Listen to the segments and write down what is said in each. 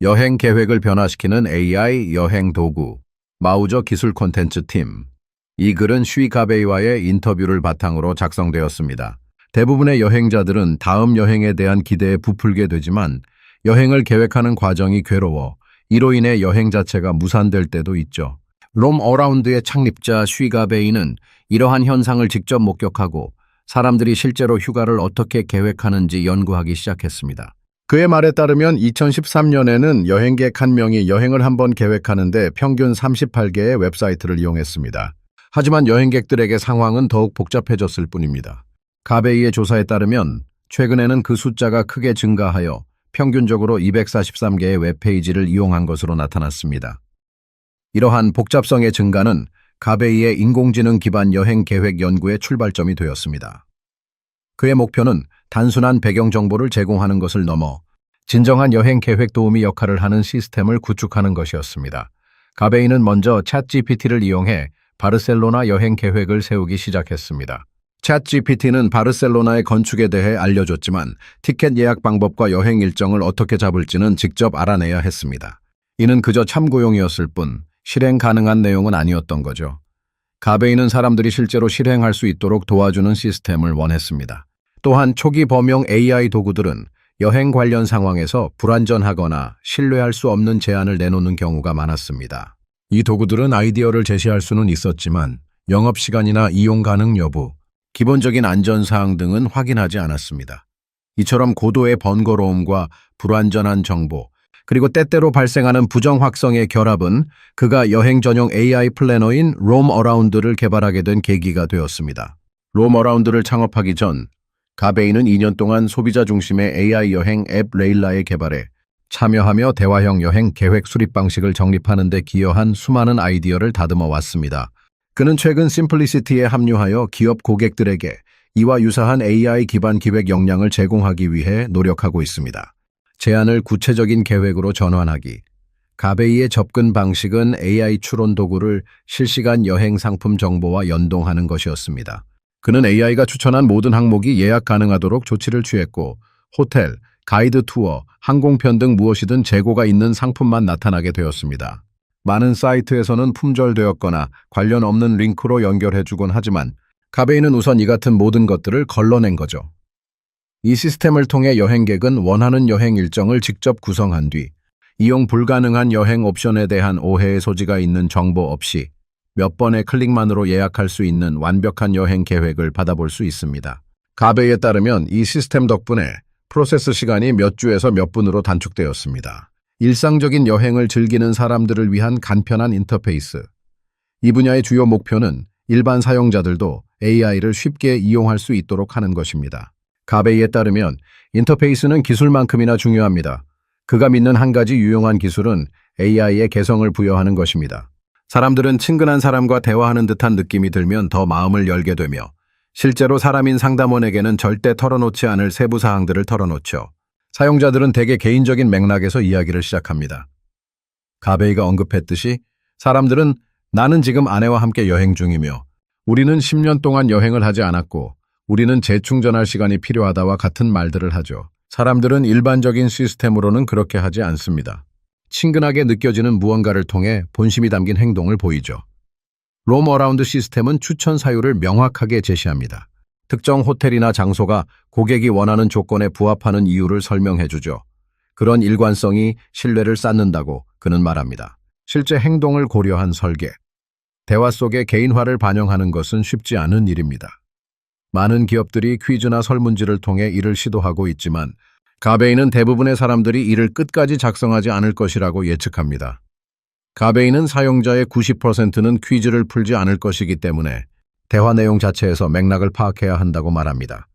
여행 계획을 변화시키는 AI 여행 도구, 마우저 기술 콘텐츠 팀. 이 글은 쉬 가베이와의 인터뷰를 바탕으로 작성되었습니다. 대부분의 여행자들은 다음 여행에 대한 기대에 부풀게 되지만 여행을 계획하는 과정이 괴로워 이로 인해 여행 자체가 무산될 때도 있죠. 롬 어라운드의 창립자 쉬 가베이는 이러한 현상을 직접 목격하고 사람들이 실제로 휴가를 어떻게 계획하는지 연구하기 시작했습니다. 그의 말에 따르면 2013년에는 여행객 한 명이 여행을 한 번 계획하는데 평균 38개의 웹사이트를 이용했습니다. 하지만 여행객들에게 상황은 더욱 복잡해졌을 뿐입니다. 가베이의 조사에 따르면 최근에는 그 숫자가 크게 증가하여 평균적으로 243개의 웹페이지를 이용한 것으로 나타났습니다. 이러한 복잡성의 증가는 가베이의 인공지능 기반 여행 계획 연구의 출발점이 되었습니다. 그의 목표는 단순한 배경 정보를 제공하는 것을 넘어 진정한 여행 계획 도우미 역할을 하는 시스템을 구축하는 것이었습니다. 가베이는 먼저 챗GPT를 이용해 바르셀로나 여행 계획을 세우기 시작했습니다. 챗GPT는 바르셀로나의 건축에 대해 알려줬지만 티켓 예약 방법과 여행 일정을 어떻게 잡을지는 직접 알아내야 했습니다. 이는 그저 참고용이었을 뿐 실행 가능한 내용은 아니었던 거죠. 가베이는 사람들이 실제로 실행할 수 있도록 도와주는 시스템을 원했습니다. 또한 초기 범용 AI 도구들은 여행 관련 상황에서 불완전하거나 신뢰할 수 없는 제안을 내놓는 경우가 많았습니다. 이 도구들은 아이디어를 제시할 수는 있었지만 영업시간이나 이용 가능 여부, 기본적인 안전사항 등은 확인하지 않았습니다. 이처럼 고도의 번거로움과 불완전한 정보, 그리고 때때로 발생하는 부정 확성의 결합은 그가 여행 전용 AI 플래너인 롬 어라운드를 개발하게 된 계기가 되었습니다. 롬 어라운드를 창업하기 전 가베이는 2년 동안 소비자 중심의 AI 여행 앱 레일라의 개발에 참여하며 대화형 여행 계획 수립 방식을 정립하는 데 기여한 수많은 아이디어를 다듬어 왔습니다. 그는 최근 심플리시티에 합류하여 기업 고객들에게 이와 유사한 AI 기반 기획 역량을 제공하기 위해 노력하고 있습니다. 제안을 구체적인 계획으로 전환하기. 가베이의 접근 방식은 AI 추론 도구를 실시간 여행 상품 정보와 연동하는 것이었습니다. 그는 AI가 추천한 모든 항목이 예약 가능하도록 조치를 취했고 호텔, 가이드 투어, 항공편 등 무엇이든 재고가 있는 상품만 나타나게 되었습니다. 많은 사이트에서는 품절되었거나 관련 없는 링크로 연결해주곤 하지만 가베이는 우선 이 같은 모든 것들을 걸러낸 거죠. 이 시스템을 통해 여행객은 원하는 여행 일정을 직접 구성한 뒤 이용 불가능한 여행 옵션에 대한 오해의 소지가 있는 정보 없이 몇 번의 클릭만으로 예약할 수 있는 완벽한 여행 계획을 받아볼 수 있습니다. 가베이에 따르면 이 시스템 덕분에 프로세스 시간이 몇 주에서 몇 분으로 단축되었습니다. 일상적인 여행을 즐기는 사람들을 위한 간편한 인터페이스. 이 분야의 주요 목표는 일반 사용자들도 AI를 쉽게 이용할 수 있도록 하는 것입니다. 가베이에 따르면 인터페이스는 기술만큼이나 중요합니다. 그가 믿는 한 가지 유용한 기술은 AI에 개성을 부여하는 것입니다. 사람들은 친근한 사람과 대화하는 듯한 느낌이 들면 더 마음을 열게 되며 실제로 사람인 상담원에게는 절대 털어놓지 않을 세부 사항들을 털어놓죠. 사용자들은 대개 개인적인 맥락에서 이야기를 시작합니다. 가베이가 언급했듯이 사람들은 나는 지금 아내와 함께 여행 중이며 우리는 10년 동안 여행을 하지 않았고 우리는 재충전할 시간이 필요하다와 같은 말들을 하죠. 사람들은 일반적인 시스템으로는 그렇게 하지 않습니다. 친근하게 느껴지는 무언가를 통해 본심이 담긴 행동을 보이죠. 롬 어라운드 시스템은 추천 사유를 명확하게 제시합니다. 특정 호텔이나 장소가 고객이 원하는 조건에 부합하는 이유를 설명해주죠. 그런 일관성이 신뢰를 쌓는다고 그는 말합니다. 실제 행동을 고려한 설계. 대화 속에 개인화를 반영하는 것은 쉽지 않은 일입니다. 많은 기업들이 퀴즈나 설문지를 통해 이를 시도하고 있지만 가베이는 대부분의 사람들이 이를 끝까지 작성하지 않을 것이라고 예측합니다. 가베이는 사용자의 90%는 퀴즈를 풀지 않을 것이기 때문에 대화 내용 자체에서 맥락을 파악해야 한다고 말합니다.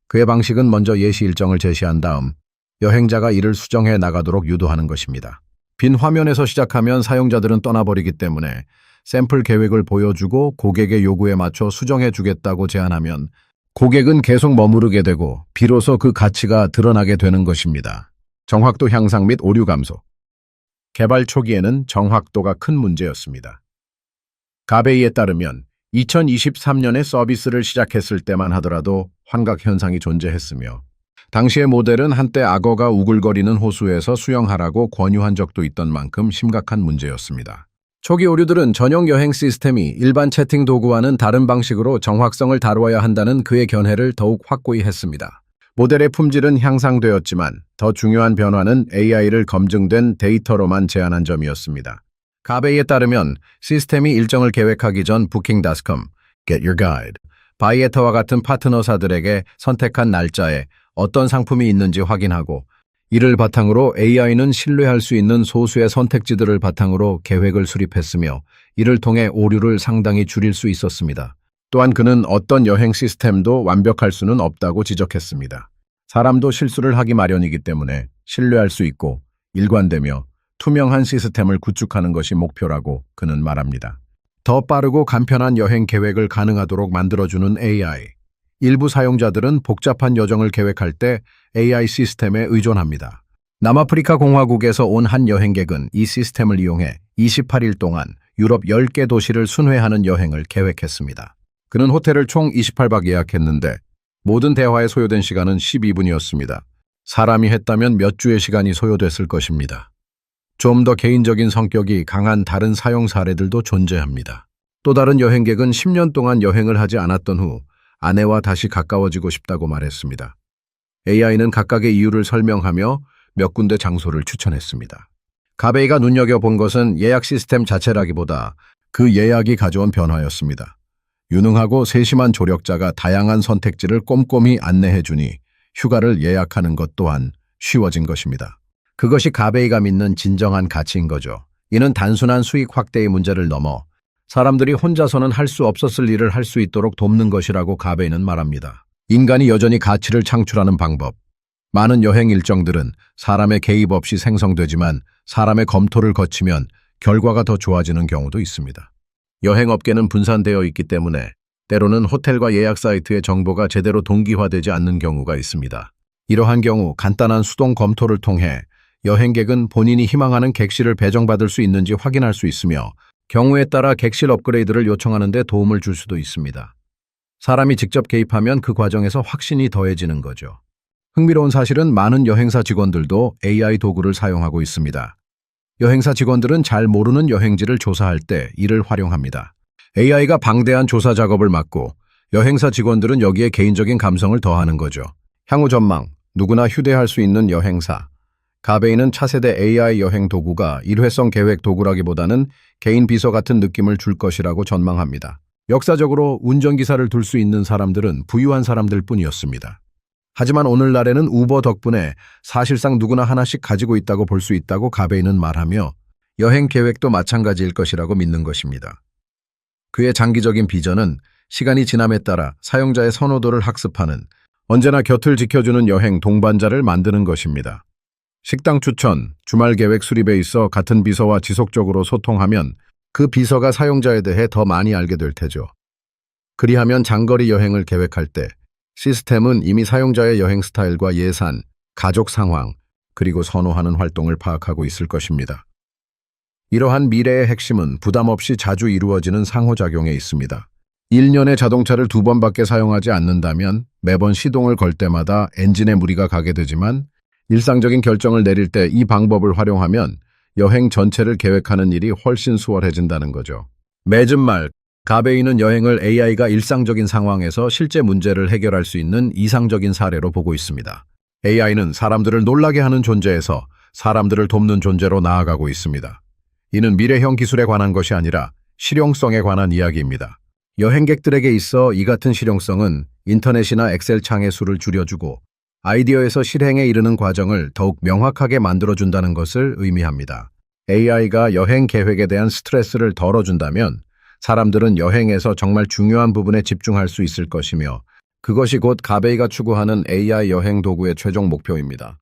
그의 방식은 먼저 예시 일정을 제시한 다음 여행자가 이를 수정해 나가도록 유도하는 것입니다. 빈 화면에서 시작하면 사용자들은 떠나버리기 때문에 샘플 계획을 보여주고 고객의 요구에 맞춰 수정해 주겠다고 제안하면 고객은 계속 머무르게 되고 비로소 그 가치가 드러나게 되는 것입니다. 정확도 향상 및 오류 감소. 개발 초기에는 정확도가 큰 문제였습니다. 가베이에 따르면 2023년에 서비스를 시작했을 때만 하더라도 환각 현상이 존재했으며 당시의 모델은 한때 악어가 우글거리는 호수에서 수영하라고 권유한 적도 있던 만큼 심각한 문제였습니다. 초기 오류들은 전용 여행 시스템이 일반 채팅 도구와는 다른 방식으로 정확성을 다루어야 한다는 그의 견해를 더욱 확고히 했습니다. 모델의 품질은 향상되었지만 더 중요한 변화는 AI를 검증된 데이터로만 제한한 점이었습니다. 가베이에 따르면 시스템이 일정을 계획하기 전 Booking.com, Get Your Guide, 바이에터와 같은 파트너사들에게 선택한 날짜에 어떤 상품이 있는지 확인하고 이를 바탕으로 AI는 신뢰할 수 있는 소수의 선택지들을 바탕으로 계획을 수립했으며 이를 통해 오류를 상당히 줄일 수 있었습니다. 또한 그는 어떤 여행 시스템도 완벽할 수는 없다고 지적했습니다. 사람도 실수를 하기 마련이기 때문에 신뢰할 수 있고 일관되며 투명한 시스템을 구축하는 것이 목표라고 그는 말합니다. 더 빠르고 간편한 여행 계획을 가능하도록 만들어주는 AI. 일부 사용자들은 복잡한 여정을 계획할 때 AI 시스템에 의존합니다. 남아프리카 공화국에서 온 한 여행객은 이 시스템을 이용해 28일 동안 유럽 10개 도시를 순회하는 여행을 계획했습니다. 그는 호텔을 총 28박 예약했는데 모든 대화에 소요된 시간은 12분이었습니다. 사람이 했다면 몇 주의 시간이 소요됐을 것입니다. 좀 더 개인적인 성격이 강한 다른 사용 사례들도 존재합니다. 또 다른 여행객은 10년 동안 여행을 하지 않았던 후 아내와 다시 가까워지고 싶다고 말했습니다. AI는 각각의 이유를 설명하며 몇 군데 장소를 추천했습니다. 가베이가 눈여겨본 것은 예약 시스템 자체라기보다 그 예약이 가져온 변화였습니다. 유능하고 세심한 조력자가 다양한 선택지를 꼼꼼히 안내해주니 휴가를 예약하는 것 또한 쉬워진 것입니다. 그것이 가베이가 믿는 진정한 가치인 거죠. 이는 단순한 수익 확대의 문제를 넘어 사람들이 혼자서는 할 수 없었을 일을 할 수 있도록 돕는 것이라고 가베이는 말합니다. 인간이 여전히 가치를 창출하는 방법. 많은 여행 일정들은 사람의 개입 없이 생성되지만 사람의 검토를 거치면 결과가 더 좋아지는 경우도 있습니다. 여행업계는 분산되어 있기 때문에 때로는 호텔과 예약 사이트의 정보가 제대로 동기화되지 않는 경우가 있습니다. 이러한 경우 간단한 수동 검토를 통해 여행객은 본인이 희망하는 객실을 배정받을 수 있는지 확인할 수 있으며 경우에 따라 객실 업그레이드를 요청하는 데 도움을 줄 수도 있습니다. 사람이 직접 개입하면 그 과정에서 확신이 더해지는 거죠. 흥미로운 사실은 많은 여행사 직원들도 AI 도구를 사용하고 있습니다. 여행사 직원들은 잘 모르는 여행지를 조사할 때 이를 활용합니다. AI가 방대한 조사 작업을 맡고 여행사 직원들은 여기에 개인적인 감성을 더하는 거죠. 향후 전망, 누구나 휴대할 수 있는 여행사. 가베이는 차세대 AI 여행 도구가 일회성 계획 도구라기보다는 개인 비서 같은 느낌을 줄 것이라고 전망합니다. 역사적으로 운전기사를 둘 수 있는 사람들은 부유한 사람들 뿐이었습니다. 하지만 오늘날에는 우버 덕분에 사실상 누구나 하나씩 가지고 있다고 볼 수 있다고 가베이는 말하며 여행 계획도 마찬가지일 것이라고 믿는 것입니다. 그의 장기적인 비전은 시간이 지남에 따라 사용자의 선호도를 학습하는 언제나 곁을 지켜주는 여행 동반자를 만드는 것입니다. 식당 추천, 주말 계획 수립에 있어 같은 비서와 지속적으로 소통하면 그 비서가 사용자에 대해 더 많이 알게 될 테죠. 그리하면 장거리 여행을 계획할 때 시스템은 이미 사용자의 여행 스타일과 예산, 가족 상황, 그리고 선호하는 활동을 파악하고 있을 것입니다. 이러한 미래의 핵심은 부담 없이 자주 이루어지는 상호작용에 있습니다. 1년에 자동차를 2번밖에 사용하지 않는다면 매번 시동을 걸 때마다 엔진에 무리가 가게 되지만 일상적인 결정을 내릴 때 이 방법을 활용하면 여행 전체를 계획하는 일이 훨씬 수월해진다는 거죠. 맺은 말, 가베이는 여행을 AI가 일상적인 상황에서 실제 문제를 해결할 수 있는 이상적인 사례로 보고 있습니다. AI는 사람들을 놀라게 하는 존재에서 사람들을 돕는 존재로 나아가고 있습니다. 이는 미래형 기술에 관한 것이 아니라 실용성에 관한 이야기입니다. 여행객들에게 있어 이 같은 실용성은 인터넷이나 엑셀 창의 수를 줄여주고 아이디어에서 실행에 이르는 과정을 더욱 명확하게 만들어준다는 것을 의미합니다. AI가 여행 계획에 대한 스트레스를 덜어준다면 사람들은 여행에서 정말 중요한 부분에 집중할 수 있을 것이며 그것이 곧 가베이가 추구하는 AI 여행 도구의 최종 목표입니다.